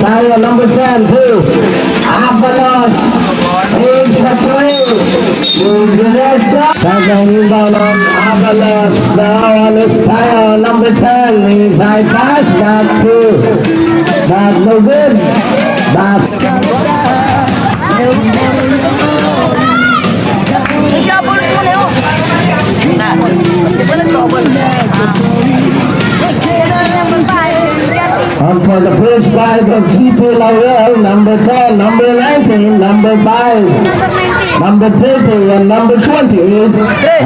Tayo number 10 to Avalos. Is the 3. Diretso. Tagang inbound on Avalos. Now on is tayo number 10. Inside pass. Back to. Back no good. Back. And for the first 5 of GP Laurel, number 10, number 19, number 5, number 30, and number 20.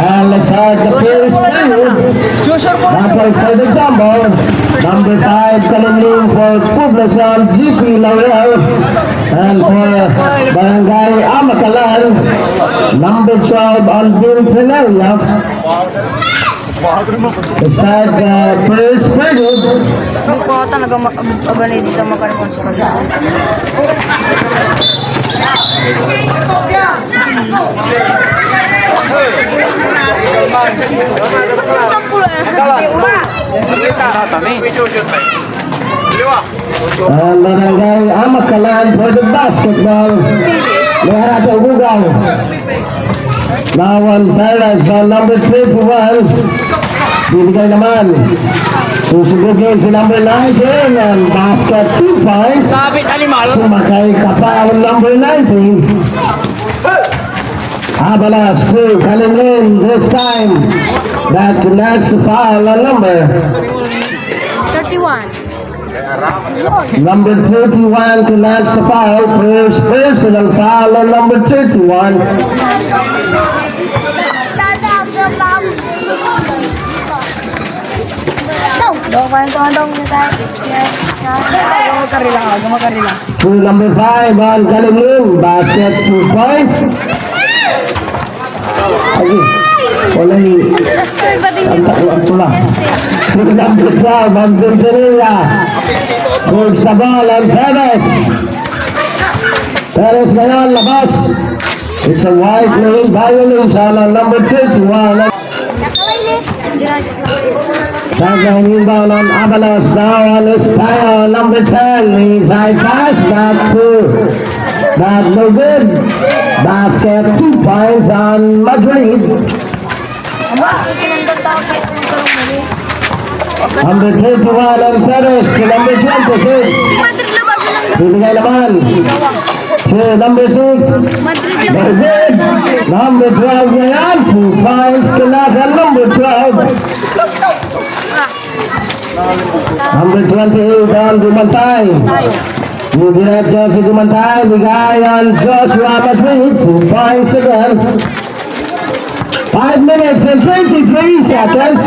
And let's start the first two. Battle for the jumbo. Number 5 coming in for Poblacion, GP Laurel. And for Barangay Amakalan, number 12 on Vinton area. Start the first period. Hindi ko talaga mabanay dito makareponsyon. Barangay Amakalan for the basketball. Meharap ang gugaw. Now on Perez on number 21. Bibigay naman. Susugugin si number 19 and basket 2 points. Sumakay ka pa ang number 19. Avalos 2 coming in this time. That connects the foul on number 31. Number 31 connects the foul. First personal foul on number 31. Dong, kain dong kita. Makarila. To number 5 on Galimlim. Basket 2 points. Oleh to number 12 on Vintanilla. Serves the ball on Perez. Perez ngayon labas. It's a wide lane violation on number 31. Tagang inbound on Avalos. Now on his tayo number 10. Inside pass. Back to. Back no good. Basket 2 points on Madrid. Number 31 on Perez to number 26. Bibigay naman to number 6. Madrid. Number 12 ngayon. 2 points kailangan number 12. Number 28 on Dumantay. New director si Dumantay. Bigay on Joshua Madrid. 2 points again. 5 minutes and 23 seconds.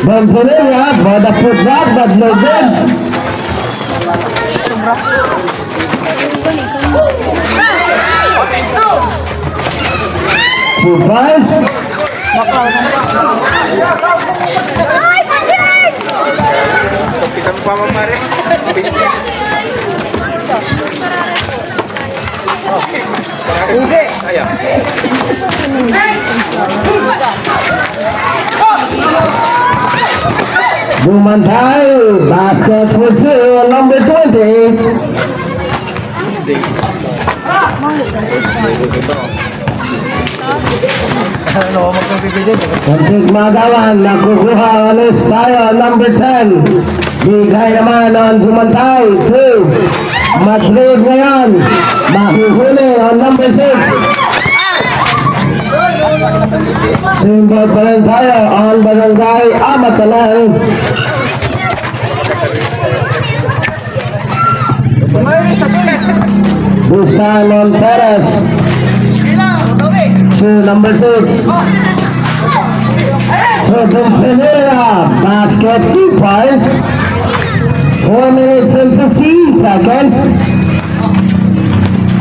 Venturilla for the putback but no good. Two points. Dumantay, basket for 2, number 20. Kontik Magawan, nakukuha ulit tayo, number 10. Bigay naman on Dumantay, 2. Madrid ngayon, mahuhuli on number 6. Simbol pa rin tayo on Barangay Amakalan. This time on Perez to number 6. To Vintanilla, basket 2 points. 4 minutes and 15 seconds.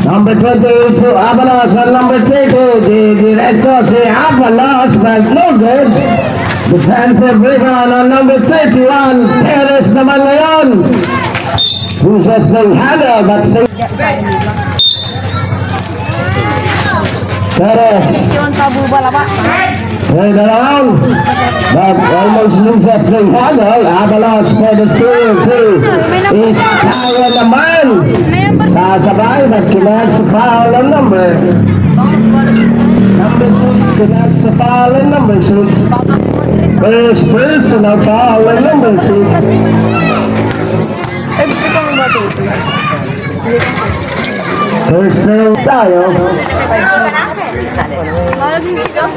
Number 28 to Avalos on number 30. The director say Avalos, but no good. Defensive rebound on number 31. Perez naman ngayon. Who's just being handled, but say Perez. Right around. That almost loses the handle. Avalanche for the steal too. Is kaya naman. May number Sasabay but connects the foul on number. Number 6 connects the foul on number 6. First personal foul on number 6. ito ang bato. First turn tayo. Parang din sigaw.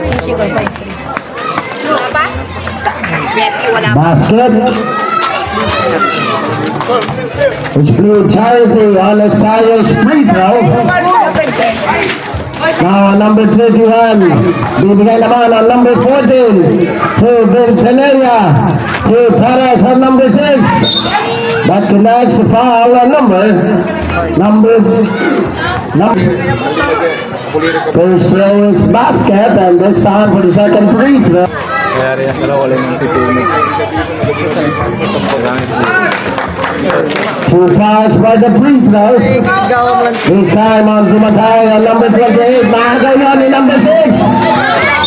Basket. It's blue charity on the Styles free throw. Now number 31. Bibigay naman on number 14. To Bentanilla. To Perez on number 6. That connects the foul on number. First throw is basket and this time for the second free throw. Kaya rin ang wala ng titulog. Two fouls by the free throws. This time on Zumatay on number 28. Mahagaw yun ni number 6.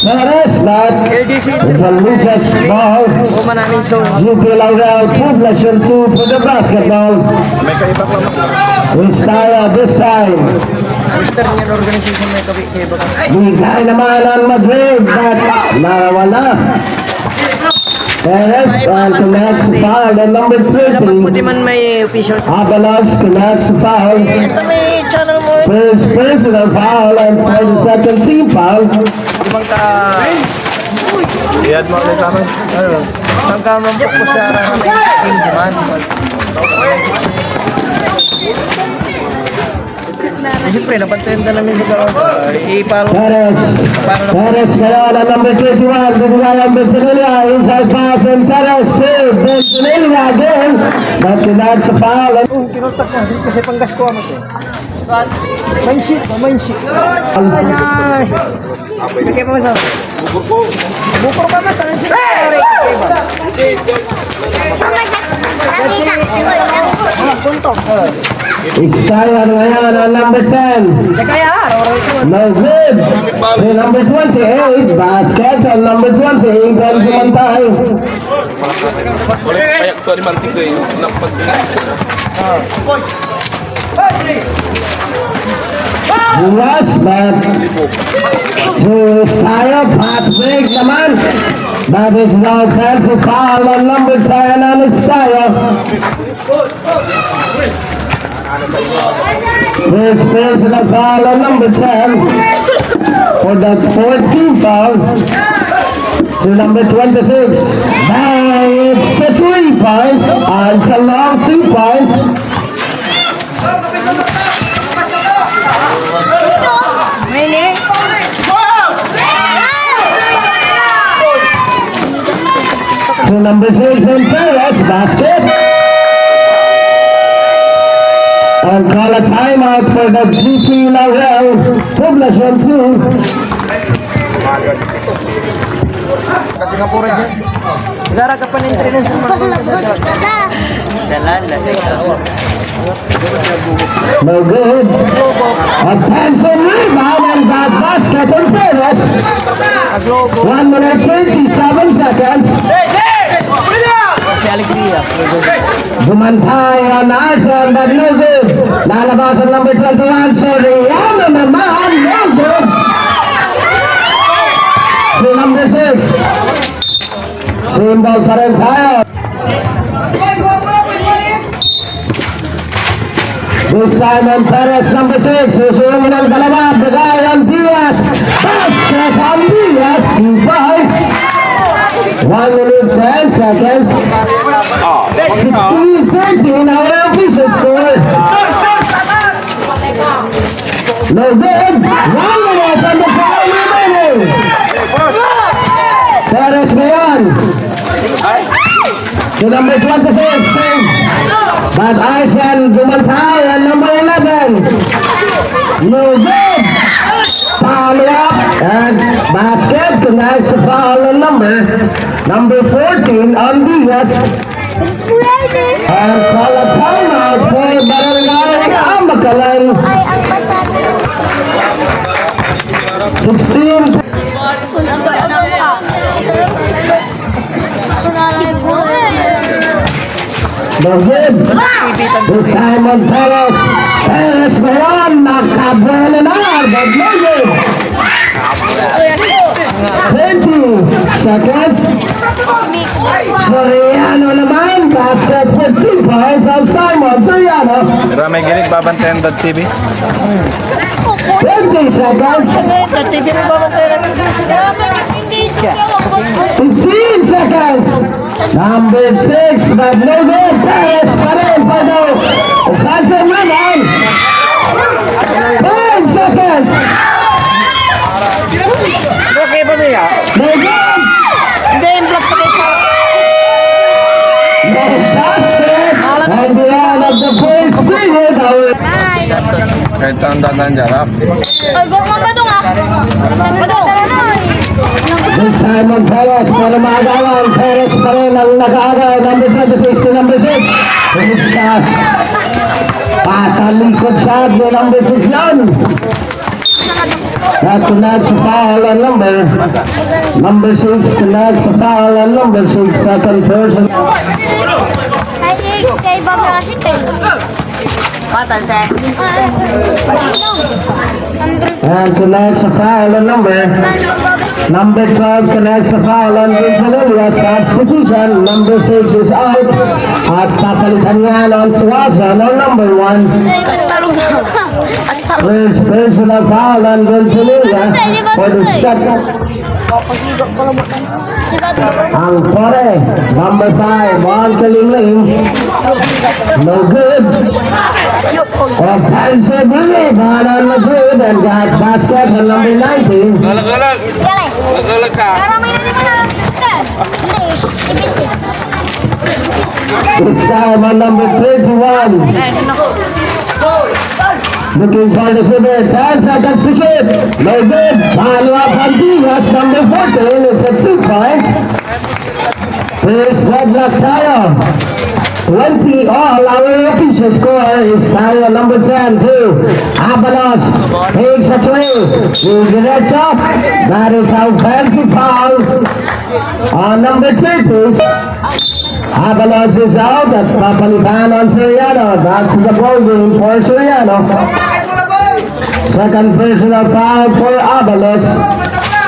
Perez, but it's a Lucas ball. GP Laurel, Poblacion 2 for the basketball. May kaibak lang ako. It's tayo this time. Bigay naman ang Madrid, but nawala. Perez and connects the foul at number 30. man may official. Avalanche connects the foul. Ito may channel mo. First personal foul and for the second team foul. Ibang ka... Iyad mo ulit kami. Ano? Ibang ka mabuk ko sa game demand. Siyempre, napantayin na namin sa ipalo. Perez ngayon ang number 21. Bibigay ang Bentanilla. Inside pass and Perez to Bentanilla again. But connects the foul. Kinultak na, kasi panggas ko mo siya. Main sheet. Bigay mo sa... Bukor ka ba? Tanong siya. Iskayan ngayon ang number 10. No good. To number 28. Basket on number 28. And Dumantay. Ulit payak to ni Mantik ko eh. Bulas, but to Iskayan. Pass break naman. That is no offensive foul on number 10 on Iskayan. First personal foul on number 10 for the 14th foul to number 26. Bang! It's a 3 points and it's a long 2 points. To number 6 and Perez, basket. And call a timeout for the GP Laurel, Poblacion 2. Kasi nga pura dyan. Gara ka pa na-internet sa mga... No good. A pencil rebound and that basket on Perez. 1 minute 37 seconds. Si Alegria. Dumantay on Arson, but no good. Lalabas ang number 21, Soriano naman, no good. To number 6. Same ball pa rin tayo. This time on Perez, number 6. Susunod ang dalawa, bigay ang Diaz. Basket ang Diaz, 2 points. 1 minute 10 seconds. 16-13, our official score. No good. 1 minute and the foul remaining. Perez ngayon. To number 26, James. But Arsen Dumantay and number 11. No good. Foul up and basket connects the foul on number 14 on Diaz. And call a timeout for Barangay Amakalan. 16 No good. This time on Perez. Perez ngayon, nakabuelo na, but no good. 20 seconds. Soriano naman, basket 15 points of Simon Soriano. Pero may ginig babantayan TV. 20 seconds. 15 seconds. Number 6, but no good. Perez pa rin, pero Hansen naman. 5 seconds. Okay ba niya? No good. Hindi, yung vlog pa kayo. No basket. And the end of the first period. Kahit ang dadan dyan, ha? This time on Perez, para maagawan. Perez pa rin ang nag-aaral. Number 26 to number 6. Good shot. Patalikod shot yung number 6 yan. That connects a foul on number 6 connects a foul on number 6. Second person. Kay Bob Rashid eh. Patan, sir. And connects a foul on number 12 connects a foul on Vincenilla. Substitution. Number 6 is out. At papalitan yan on Suasa on number 1. First personal foul on Vincenilla for the second. Ang pore, number 5, on Kalingling. No good. Offensive really, but on Madrid and got basket on number 19. Galag-galag! Galag-galag ka! This time on number 31. Looking for the silver, 10 seconds to shoot. No good. Follow up on Diaz, number 14. It's a 2 points. First red lock tayo. 20 all. Our official score is tayo number 10 to Abalos. Takes a 3. Diretso. That is offensive foul on number 30. Avalos is out at papalitan on Soriano. That's the ball game for Soriano. Second personal foul for Avalos.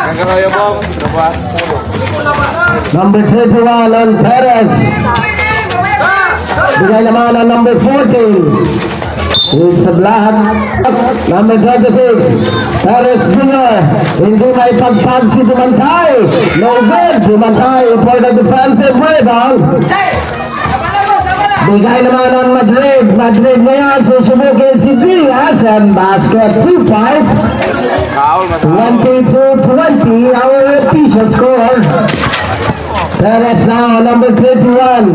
Kagarayo mo. Number 31 on Perez. Bigay naman on number 14. It's a black. Number 26. Perez Jr. Hindi may pagpag si Dumantay. No good. Dumantay for the defensive rebound. Bigay naman on Madrid. Madrid ngayon susubukin si Diaz and basket 2 points. Foul, 22-20 our official score. Perez now number 31.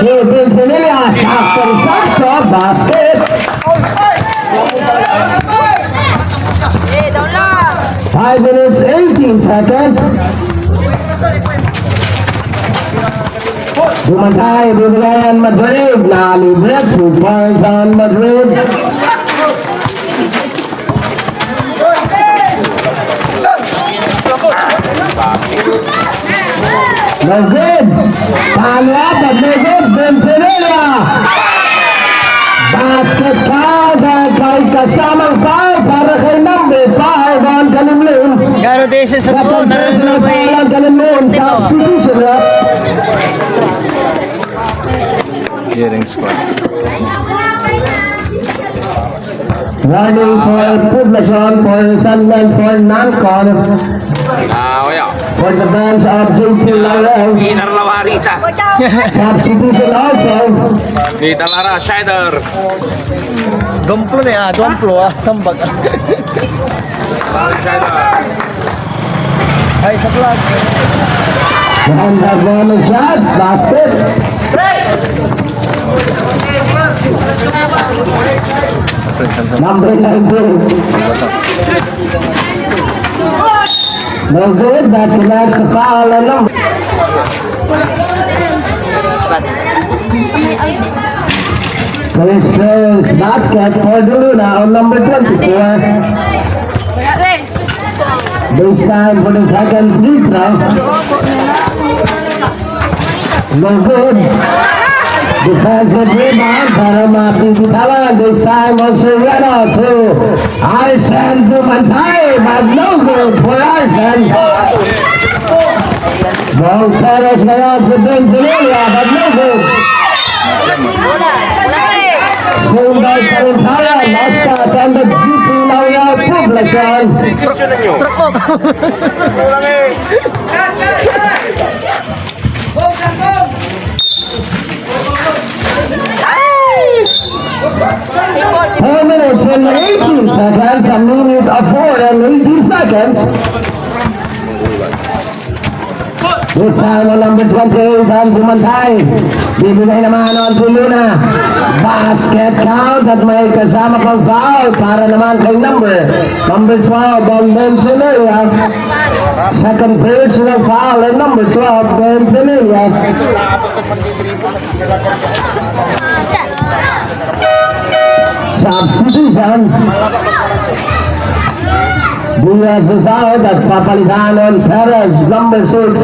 Kevin Pinillas after shot basket. 5 minutes 18 seconds. Dumantay, bibigayan Madrid. Nalibre, 2 points on Madrid. No good. Follow up at no good. Venturilla. Basket foul dahil kahit kasamang foul para kay number 5 on Kalimlim. Garo deses sa Second personal foul on Kalimlim. Substitution rep. Hearing squad. Running for Poblacion for Sunland for Nancon. Wala. For the bench of JP Laurel. Inarlawarita. Substitution also. Dita Lara, Shider. Domplo na domplo tambag. Shider. Ay, sa vlog. And that one shot. Basket. Number 19. No good. That connects the foul on number. First basket for the Luna on number 24. This time for the second free throw. No good. Defensive rebound para mapipitawan. This time on Soriano to Arsen Dumantay, but no good for Arsen. Ball Perez ngayon sa Benjamilla, but no good. Sundal pa rin tayo. Mastas and the GP Laureate Publication. Four minutes and 18 seconds, a minute of 4 and 18 seconds. This time on number 28, ang Dumantay. Bibigay naman on to Luna. Basket count at may kasama pang foul para naman kay number 12, ang Benjamilla. Second personal foul and number 12, Benjamilla. Substitution. Diaz is out at papalitan on Perez, number 6.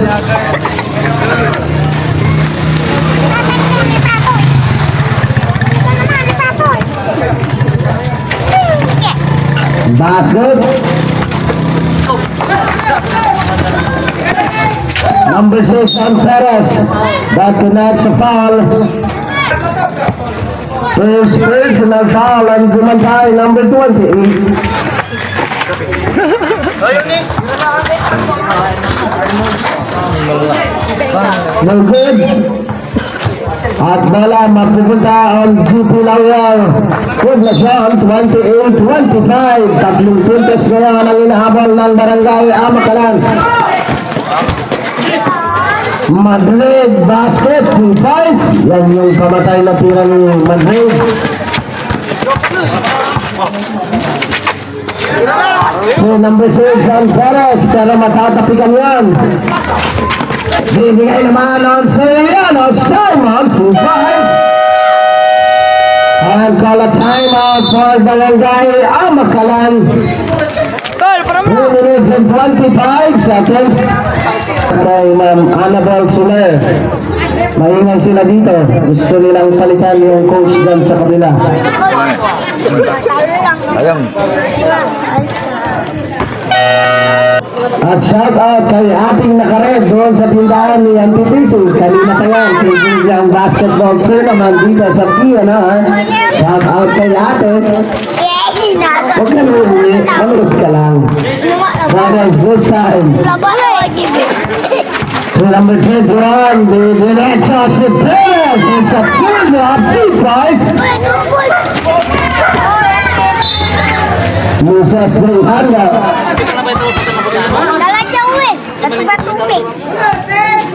Basket. Number 6 on Perez. That connects a foul. First personal foul on Dumantay, number 28. No good. At bola mapupunta on GP Laureate. Poblacion 28-25. Tatlong puntos ngayon ang inahabol ng Barangay Amakalan. Madrid basket 2 points. Yan yung pamatay na tira ni Madrid. So number 6 ang Perez, pero matatapikan yan. Bibigay naman on Soriano Simon 2 points. And call a timeout for Barangay Amakalan. 2 minutes and 25 seconds. Kay Ma'am Annabel Soler. Maingay sila dito. Gusto nilang palitan yung coach dyan sa kabila. Ayun. At shout out kay ating nakared doon sa tindahan ni NTTC. Kanina pa yan, tigil ang basketball tournament dito sa Piyana. Shout out kay ate. Huwag ka nung manood ka lang. Brothers, this time. To number 21, the derecho si Perez. It's a third up, 2 points. Musas ng handa. Dala siya, Uwin. Natubig.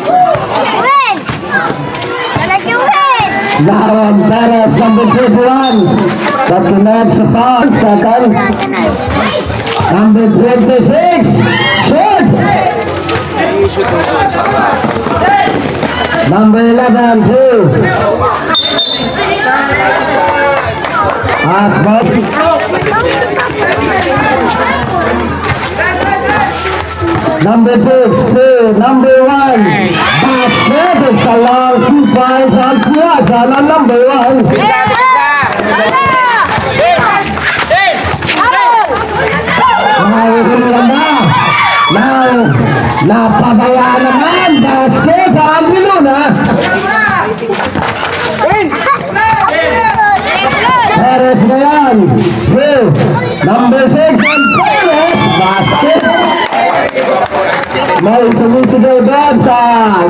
Uwin! Dala siya, Uwin! Daron Perez, number 21. That connects the foul. Second. Number 26. Shoot! Number 11, 2. At both. Number 6, 2. Number 1. Basket. It's a long 2 points on Piazza on number 1. Now, napabaya naman. Basket. Ang Luna. Perez na yan. 2. Number 6 and Perez. Basket. May sumisigaw doon sa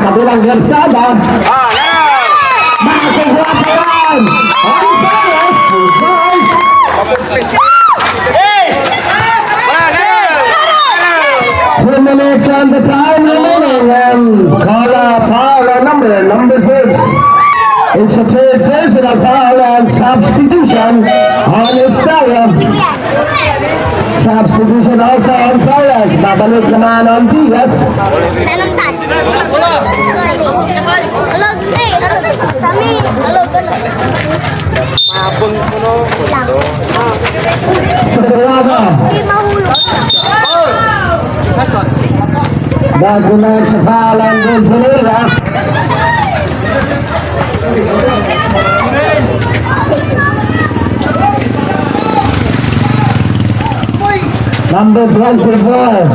kabilang garsada. Makakuha pa yan. Ang Perez. 2 points. 2 minutes on the time remaining and call a foul on number 6. It's a third personal foul and substitution on Estrella. Substitution also on Flores. Babalik naman on Diaz. Nanamtan. Alog, alog. Sami. Alog. Sobrado. Hindi mahulog. Bago na sa palang din Pinila. Number 24.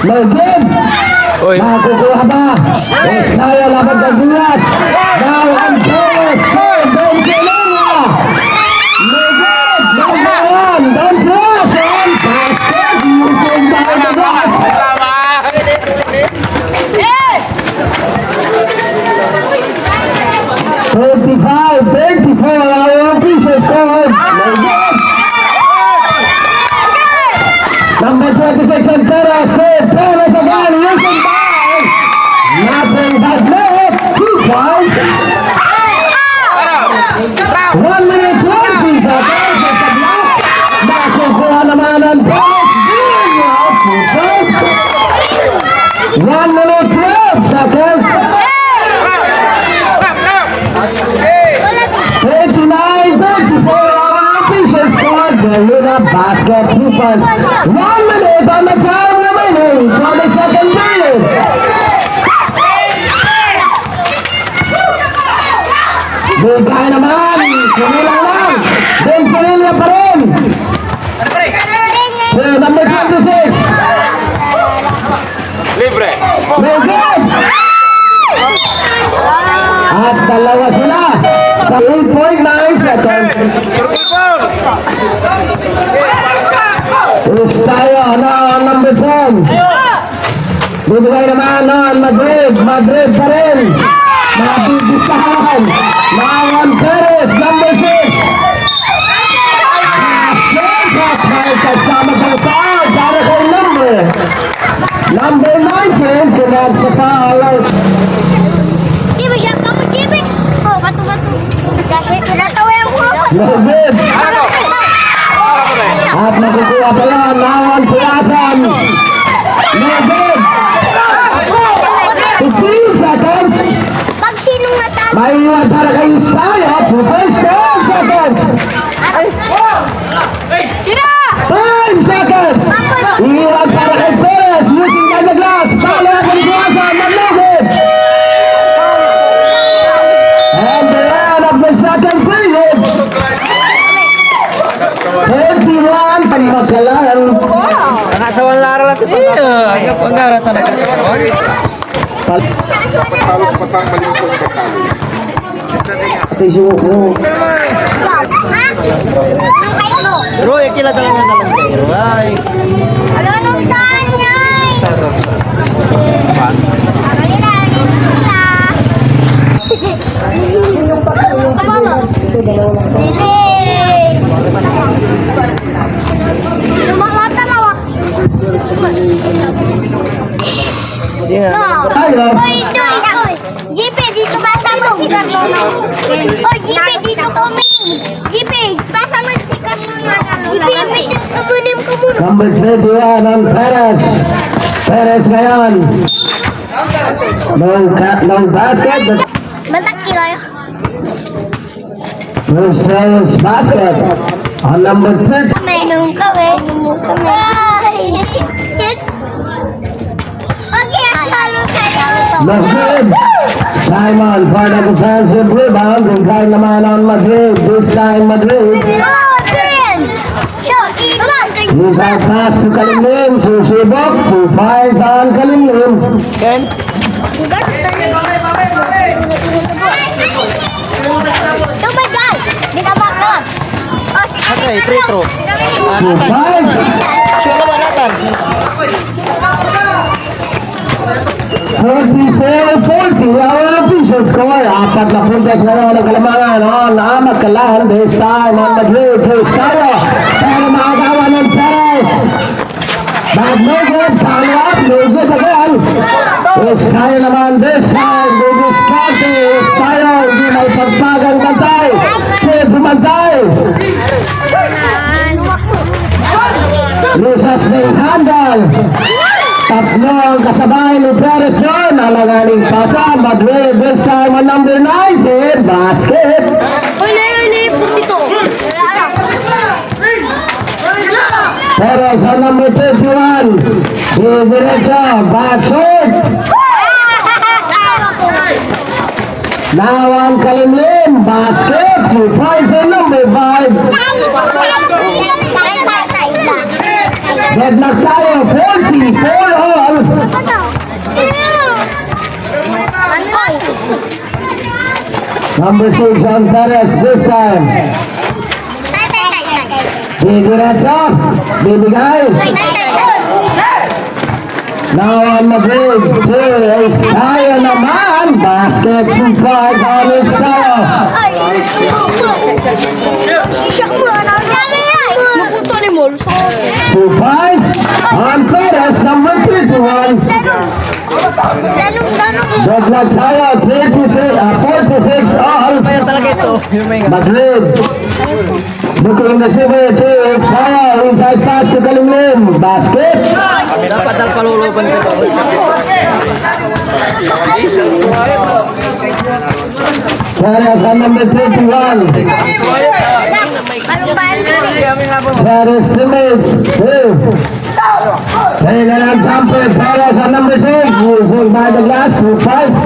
May good. Uy. Makukuha ba? Saya laban ng Diaz. Now ang Torres. Don Pinila. May good. Number 1. Don Torres. And basket. Using by the Diaz. 25-24. Our official score. May good. Number 26 and Perez, Perez again, using by nothing but net, 2 points. 1 minute 20 seconds at the block. Makukuha naman ang Perez Jr. 2 points. 1 minute 12 seconds. 39-34, our official score. The Luna basket, 2 points. 1 minute on the time remaining for the second period. Bigay naman, kumilang lang. Then Pinila pa rin. So, number 26. Libre. May good. At dalawa sila sa 8.9 seconds. Is tayo na ang number 10. Bibigay naman ng Madrid. Madrid pa rin. Mabibitahan. Nawan Perez, number 6. Basket. May kasama daw pa. Para kay number 19. Kumag sa foul. Jibi, siya ka mo, Jibi. Oh, batu-batu. Kasi tinatawa yung ulo ko. Madrid. At makukuha pa yan. Nawan Pulasan. Madrid. 15 seconds. Pag sinong natama. May iwan para kay Istaya. 12 seconds. 5 seconds. Iwan para kay Perez. Losing by the glass. Pala ang Pulasan. Madrid. And the end of the second period. 21 pagmakalan. Nakasawan lara lang si Pagkara. Iya, Pagkara ta nakasawan. Tapos patang malingkong katalo. Tisuko. Ha? Ang kayo mo. Bro, ikila dalang na dalang pero ay. Ano nung tahan niya? Iya. Tayo. JP, dito basa mo. Oh, JP, dito ka uminom. JP, basa mo si Kasuna. JP, uminom ka muna. Number 21 ang Perez. Perez ngayon. No basket. But Bantak kilo yun. no Australia's basket. On number 10. Mainom kami. Ay! Okay, halo tayo. Madrid. Simon for the defensive rebound. Bigay naman on Madrid. This time Madrid. Oh, Trin! Show, come on. Use our pass to Kalimlim. Susibok. 2 points on Kalimlim. Ken? Tumagay! Di ka bakon! Oh, si Okay, free throw. 2 points. Sure naman natin. 44-40, our official score. Apat na puntos ngayon ng Kalamangan. Magkalahan this time on Madrid to Estado. Pero makagawa ng Perez. But no good, follow up, no good again. Estado naman this time, they discarte. Estado, hindi may pagpagang bantay. Kaya bumantay. Lusas na yung handle. Tatlo ang kasabay ni Perez doon. Alanganing pasa. Madrid this time on number 19. Basket. Uy, na yun eh, dito. Perez on number 31. Diretso, back shot. Now on Kalimlim, basket, 2 points on number 5. Deadlock tayo, 44 all. Number 6 on Perez this time. Diretso, bibigay. Now on Madrid, 2 is tayo naman. Basket, 2 points on his tayo. Nakuto ni Mol. 2 points on Perez, number 31. Deadlock tayo, 46 all. Kaya talaga ito. Yung may Madrid. Looking the silver, 2 is tayo. Inside pass to Kalimlim. Basket. dapat dal paluluban ko ito. Perez on number 31. Perez teammates. 2. Taylor and jumper. Perez on number 6. Using by the glass. 2 points.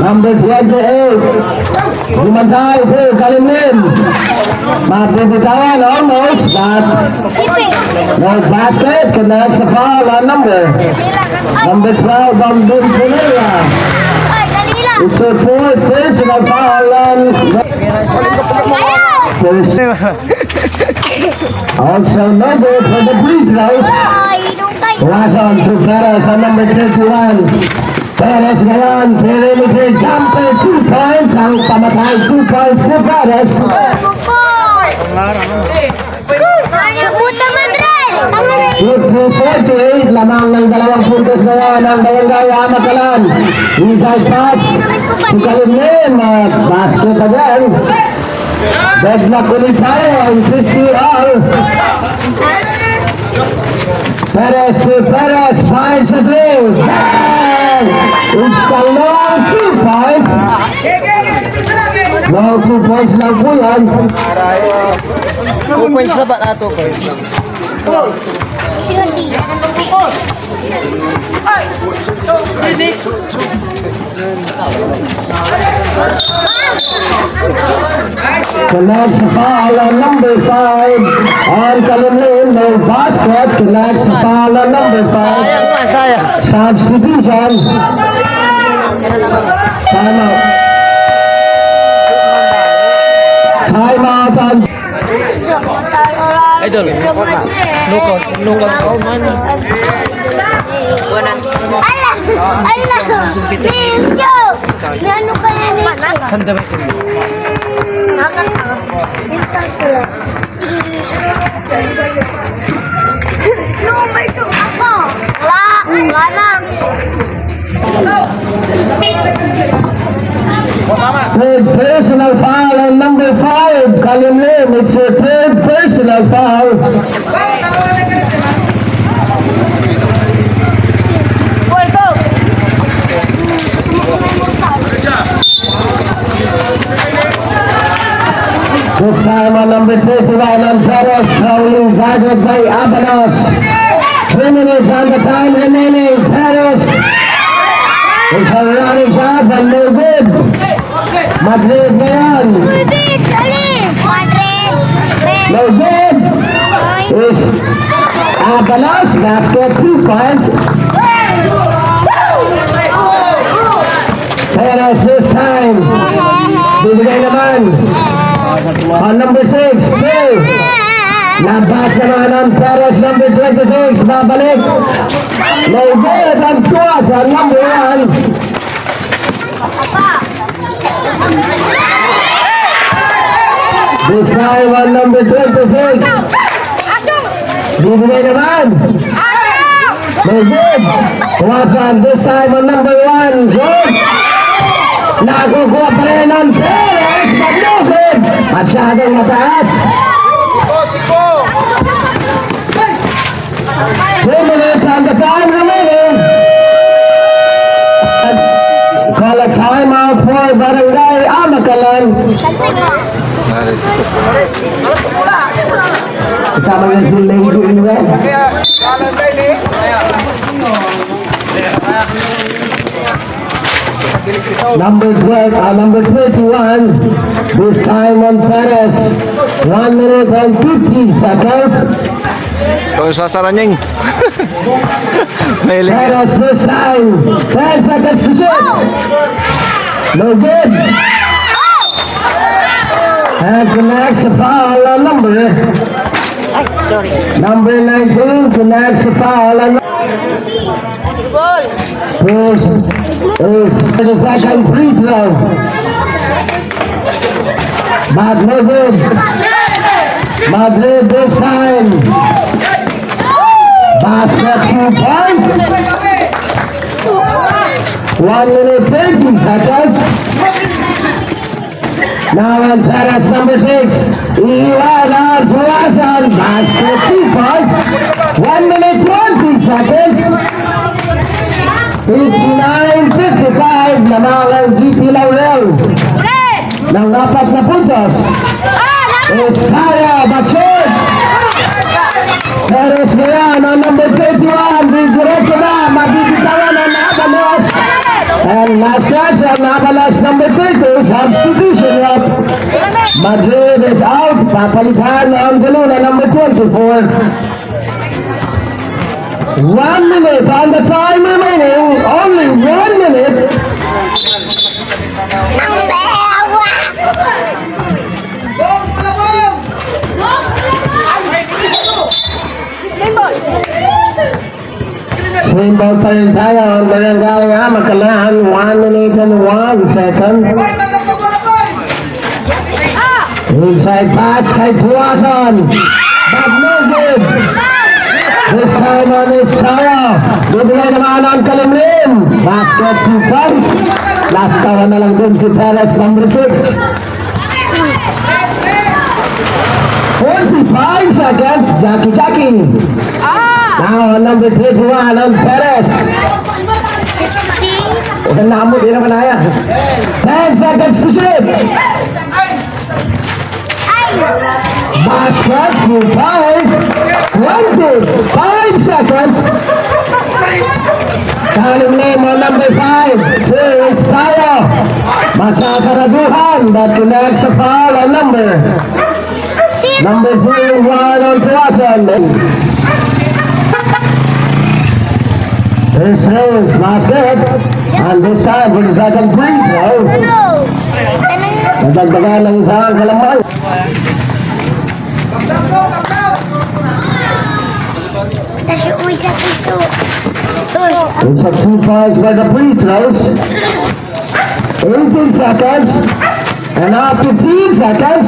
Number 28. Lumantay to Kalimlim. Mapipitawan almost, but no basket. Connects the foul on number 12 on Buntinilla. It's a 4th personal foul on first. Also no good for the free throws. Pass on to Perez on number 31. Perez ngayon, perimeter jumper, 2 points. Ang pamatay, 2 points ni Perez. Shoot 248, lamang ng 2 puntos ngayon ang Barangay Amakalan. Inside pass, to Kalimlim, basket again. Deadlock ulit tayo, ang 50 all. Perez to Perez, finds the 3. Bang! It's a long 2 points. Long 2 points lang po yan. 2 points na ba? 2 points. Connects the foul on number 5. On Kalimlim, no basket. Connects the foul on number 5. Sayang. Substitution. Timeout. Timeout on Idol. Lukot. Oh, man. Sanda ba ito? third personal foul on number 5. Kalimlim, it's a 3rd personal foul. This time on number 31 on Perez, howling guarded by Abanos. 3 minutes on the time remaining. Perez is a running shot and no good. Madrid ngayon. No good. Is Abanos, basket 2 points. Perez this time. Bibigay naman. On number 6, 2. Labas naman on Perez, number 26. Babalik. No good on Tuas on number 1. This time on number 26. Bibigay naman. No good. Tuas on this time on number 1. Shoot. Nakukuha pa rin on Perez. But no good. Masyadong mataas. 2 minutes on the time remaining. Call a timeout for Barangay Amakalan. Kasama yan si Lady Inwell. Number 12, number 21, this time on Perez, 1 minute and 50 seconds. Ito yung sasaranying. Mahilig. Perez this time, 10 seconds to shoot. No good. And connects a foul on number 19 connects a foul on First is the second free throw. But no good. Madrid this time. Basket 2 points. 1 minute 30 seconds. Now on Perez number 6. Iwan Arjuasan. Basket 2 points. 1 minute 20 seconds. 59-55 naman ang GP Laurel ng 4 na puntos. Estaya Bachot. Perez ngayon ang number 31. Diretso na, mabibitawan ang Navalos. And last chance ang Navalos number 30. Substitution of Madrid is out. Papalitan ang Galuna number 24. 1 minute on the time remaining. Only 1 minute. Swing ball pa rin tayo. Ang barangay nga makalaan. 1 minute and 1 second. Inside pass kay Tuason. But no good. This time on Estaya. Bibigay naman ang Kalimlim. Basket 2 points. Last tawa na lang dun si Perez number 6. 45 seconds. Jackie. Now on number 31 on Perez. Huwag na mo, di naman naya. 10 seconds to shoot. Basket 2 points. 25 seconds. Kalim name on number 5. Here is Tayo. Masasaraduhan. But the next foul on number 31 on Tuason. This is basket. And this time for the second free throw. Nadagdagan ng isang kalaman. It's a 2 points by the free throws. 18 seconds. And now 15 seconds.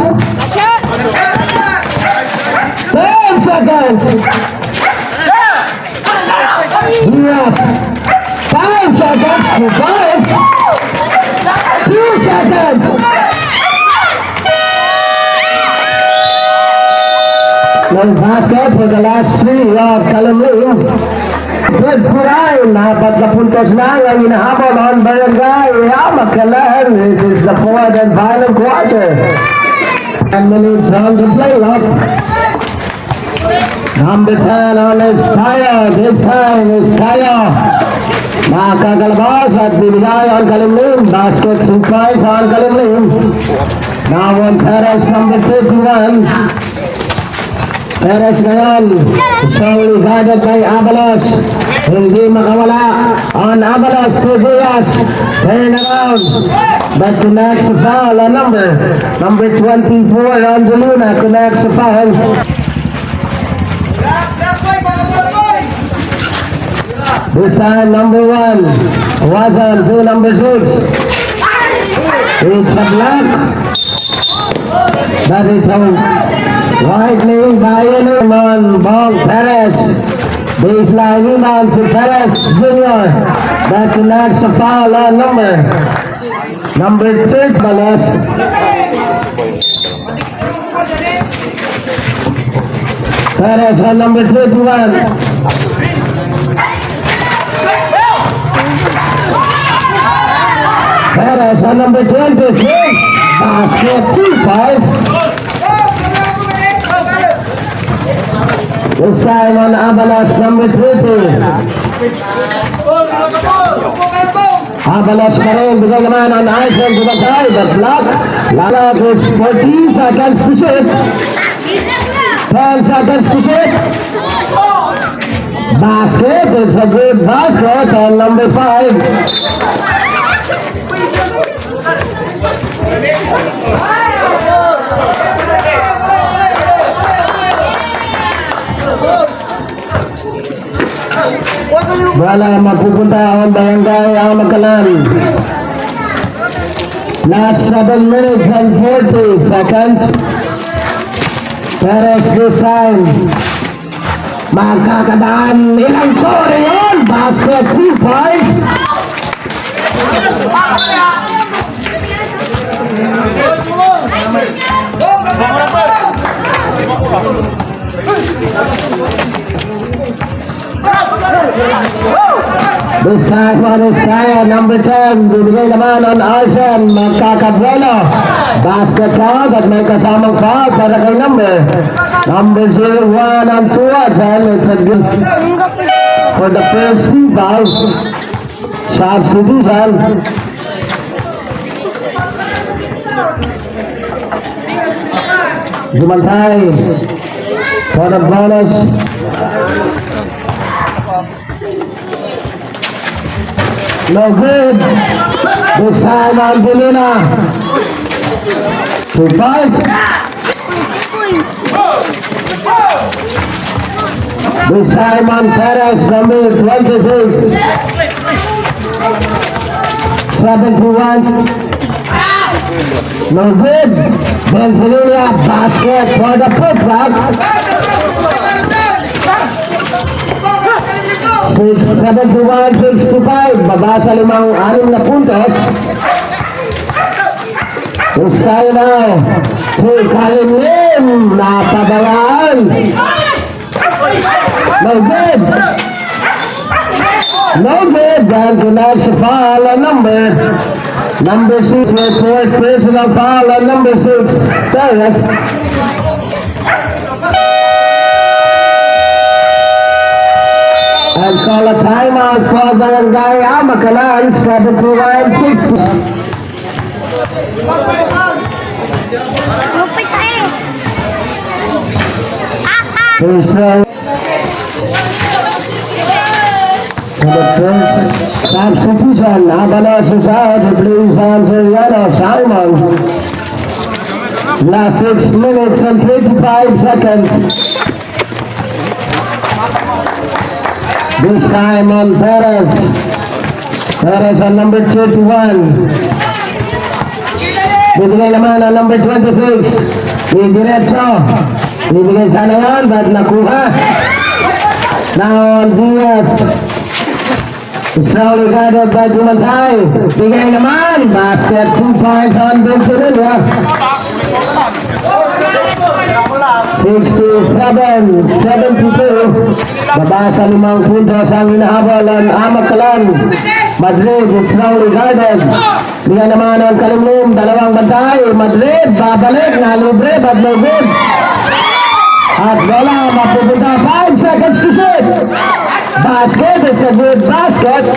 10 seconds. Yes. 5 seconds. 2 points. 2 seconds. No basket for the last 3 of Kalamling. Good for 9. 4 na puntos na ang inahabol on Barangay Makalan. This is the 4th and final quarter. 10 minutes on the play-off. Number 10 on Estaya. This time Estaya. Makakalabas at bibigay on Kalimlim. Basket 2 points on Kalimlim. Now on Perez number 31. Perez ngayon, solely guarded by Abalos. Hindi makawala on Abalos to Diaz. Turn around. But connects the foul on number 24 on Luna. Connects the foul. This time number 1 was on to number 6. It's a block. That is a widening by on Bong Perez. Baseline rebound to Perez Jr. That connects a foul on number 3 Balas. Perez on number 31. Perez on number 26. Basket 2 points. This time on Avalanche number 30. Avalanche pa rin, bigay naman on Arsen Dumatay, but block. Lalak is 14 seconds to shoot. 10 seconds to shoot. Basket, it's a good basket, and number 5. Wala mapupunta ang barangay ang Makalan. Last 7 minutes and 40 seconds. Perez this time. Magkakadaan ilang kore yun. Basket 2 points. This time on his kaya, number 10, bibigay naman on Arsen, magkakabuelo. Basket count at may kasamang foul para kay number 0, 1 and 2. And it's a good for the first 2 fouls. Substitution. Dumantay for the bonus. No good. This time on Belina. 2 points. This time on Perez, number 26. 7-1. No good. Benzilia basket for the putback. 7-1, 6-5. Babasa 5-6 na puntos. This time now to Kalimlim. Napabawaan. No good. No good. And tonight sa foul on number 6. Report personal foul on number 6. Perez. And call a timeout for Barangay Amakalan, 7-1, 6. Lupit tayo. First round. For the first substitution, Avalanche is out. It brings on Soriano Simon. Last 6 minutes and 25 seconds. This time on Perez. Perez on number 31. Bibigay naman on number 26. Diretso. Bibigay sana yan, but nakuha. Now on Diaz. Slowly guided by Dumantay. Bigay naman. Basket 2 points on Benzilia. 67-72. Babasa 5 puntos ang inahabol ang Amakalan. Madrid, it's slowly guarded. Bigyan naman ang Kalimlim, 2 bantay. Madrid, babalik, nalibre, but no good. At wala, mapupunta 5 seconds to shoot. Basket, it's a good basket.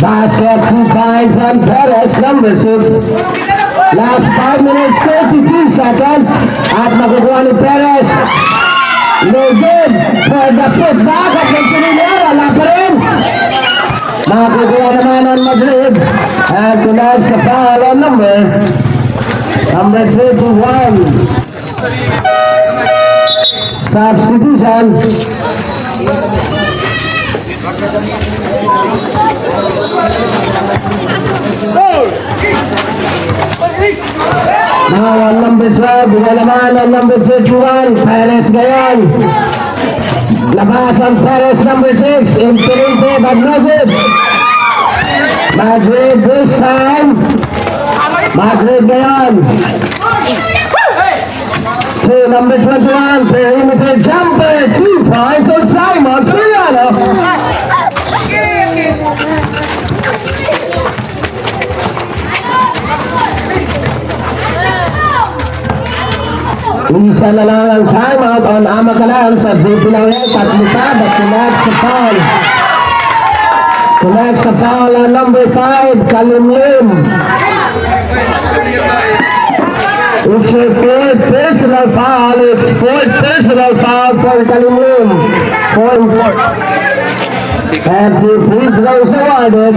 Basket 2 points on Perez, number 6. Last 5 minutes, 32 seconds. At makukuha ni Perez. No good. For the putback at Benzilia, wala pa rin. Makukuha naman ang Madrid. And tonight sa foul on number 31. Substitution. Now on number 12, bigyan naman on number 51, Perez ngayon. Labas ang Perez number 6, Imperinte, but no good. Madrid this time. Madrid ngayon. To number 21, perimeter jumper, 2 points on Simon Soriano. Isa na lang ang timeout on Amakalan sa JP Laurel. Tatlita, but connects the foul. Connects the foul on number 5, Kalimlim. It's your fourth personal foul. It's fourth personal foul for Kalimlim. 4-4. And 2 free throws awarded.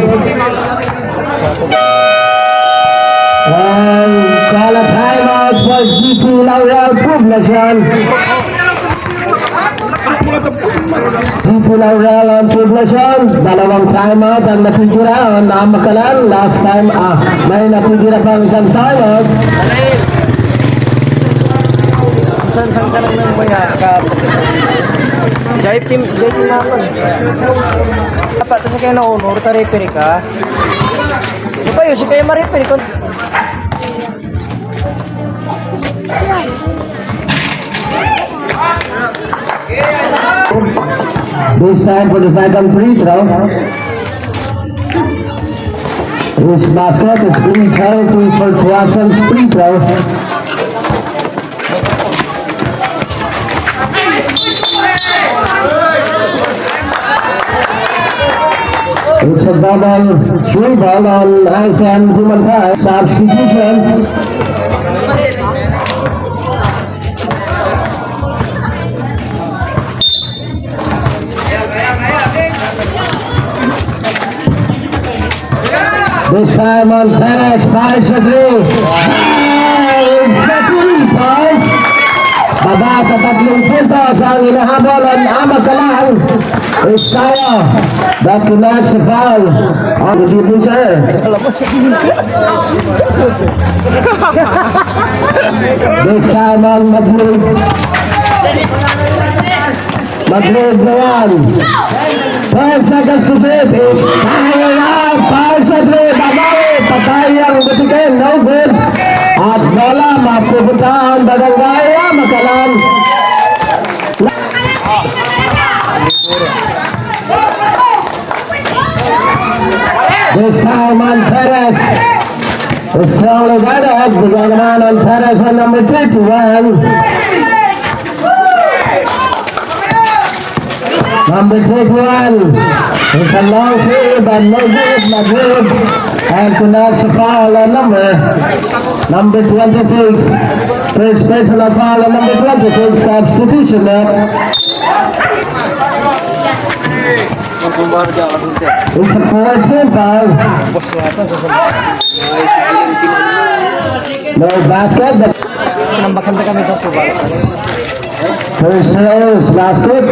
And call a timeout for GP Laurel Poblacion. GP Laurel on Poblacion. Dalawang timeout ang natitira on Amakalan. Last time, may natitira pang isang timeout. Saan ka lang nang maya ka? Jai team na ako. Dapat sa kaya na honor ta referee ka. Ano ba yun? Si kaya ma-referee ko. This time for the second free throw. This basket is free charity for Tuasan's free throw. It's a double three ball on ISM Tumantay. Substitution. This time on Perez, fires a three. It's a 3 points. Baba sa 3 puntos ang inahabol ang Amakalan. It's Tayo that connects the foul on the diffuser. This time on Madrid. Madrid na yan. 12 seconds to beat. It's Tayo lang. Fires a three. Babawi. Patay ang butikin. No good. At bola mapupunta ang Barangay Amakalan. This time on Perez. It's strongly guided. Beginning on Perez on number 31. Number 31. It's a long three, but no good. Madrid. And connects the foul on number 26. First personal foul on number 26. Substitution there. It's a 14 foul. No basket, but Nambakan na kami sa tubal. first throws basket.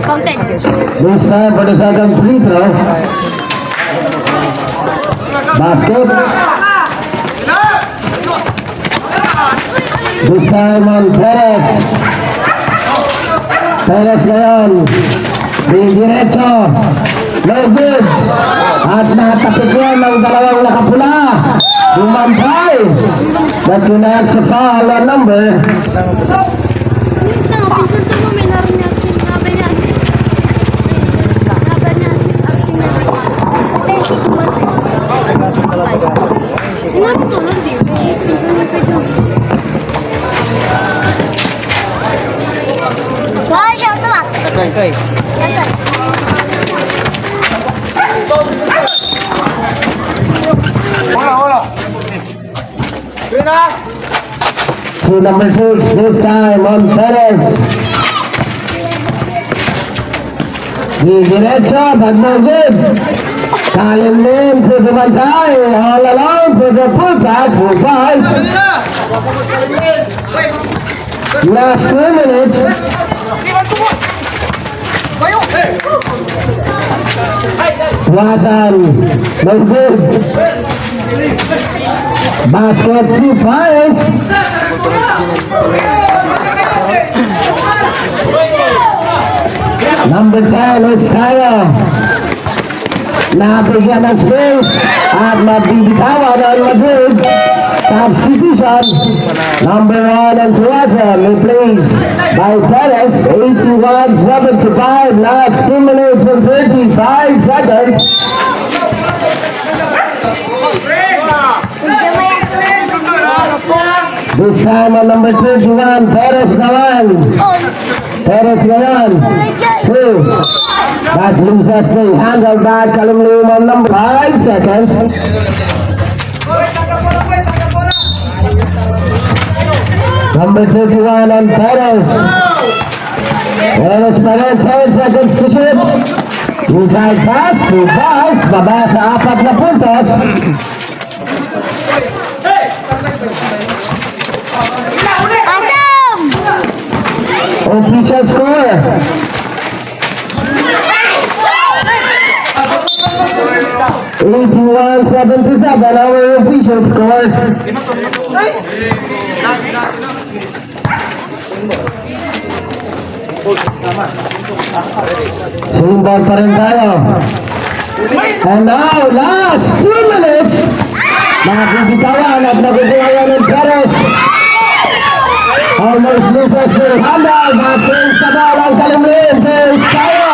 Content. This time for the second free throw. Basket. This time on Perez. Perez ngayon. Di diretso. No good. At natapikyan ng dalawang nakapula. Dumantay. That connects the foul on number. Okay. To number 6, this time on Perez. Di diretso, but no good. Kalimlim to the Bantay, all along to the putback to 5. Last 2 minutes. Wasan, no good. Basket 2 points. Number 10 is Tayo. Nabigyan ng space at mabibitawan ang Madrid. Substitution. Number 1 and Tuasan replaced by Perez. 81-75. Last 2 minutes and 35 seconds. This time on number 21, Perez naman. Oh, Perez ngayon. 2. That loses the handle back. Kalimlim on number 5 seconds. Number 31 on Perez. Perez pa rin, 10 seconds to shoot. Inside pass, 2 fouls. Baba sa 4 na puntos. awesome! Official score. 81-77 our official score. Sumbang pa rin tayo. And now, last 2 minutes. Nakikitawan at nakukuha yan ng Perez. Almost loses the handle. Matching sa ball ang Kalimlim. There's tayo.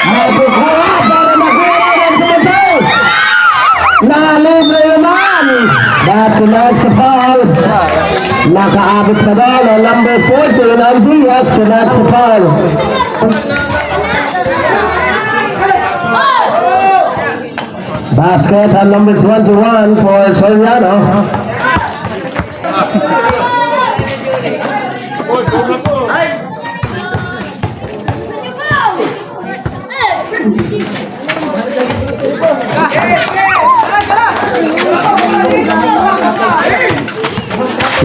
Nakukuha para makuha ng sumatay. Nalibre naman. That connects the foul. Nakaabot na ball ang number 14 ang Diaz. Connects the foul. Basket on number 21 for Soriano.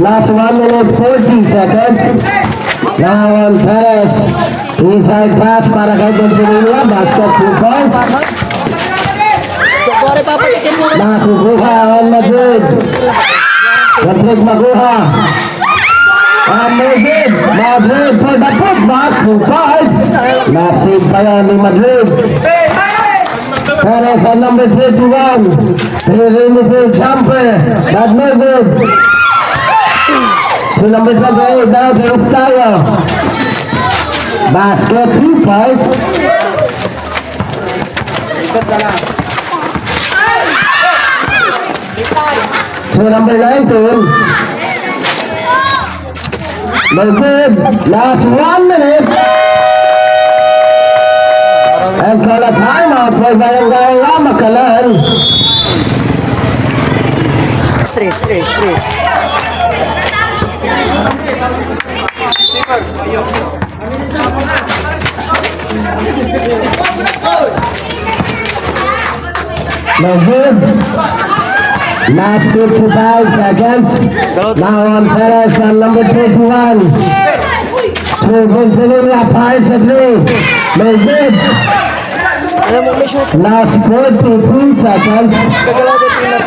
Last 1 minute 40 seconds. Now on Perez. Inside pass para kay Benjamin. Basket 2 points. Nakukuha ang Madrid. Madrid makuha. Ang Madrid. Madrid for the putback. 2 points. Nasave pa yan ni Madrid. Perez on number 31. Perimeter jumper. Not Madrid. To number 28. Now to Estayo. Basket 2 points. To number 19. No good. Last 1 minute. And call a timeout for Barangay Ramakalan. 3. No good. Last 55 seconds. Now on Perez on number 21. To Ventura, fires a 3. No good. Alam mo, may shoot. Last 42 seconds. Gagalaw din pinag.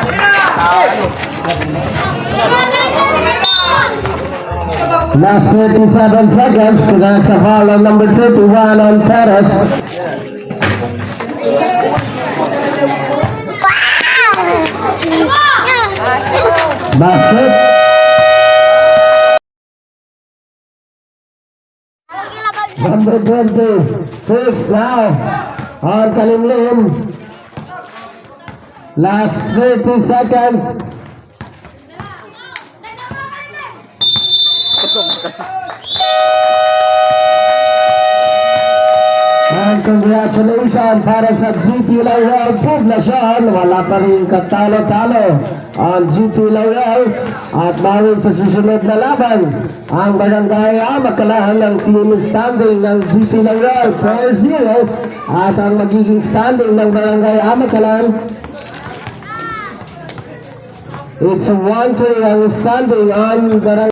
Last 37 seconds. That's a foul on number 31 on Perez. Basket. Number 26 now on Kalimlim. Last 30 seconds. And congratulations para sa GP Laurel. Prove na siya. Wala pa rin katalo-talo ang GP Laurel. At mawin sa susunod na laban ang Barangay Amakalan ng team standing ng GP Laurel 4-0. At ang magiging standing ng Barangay Amakalan, it's 1-3 ang standing on Barangay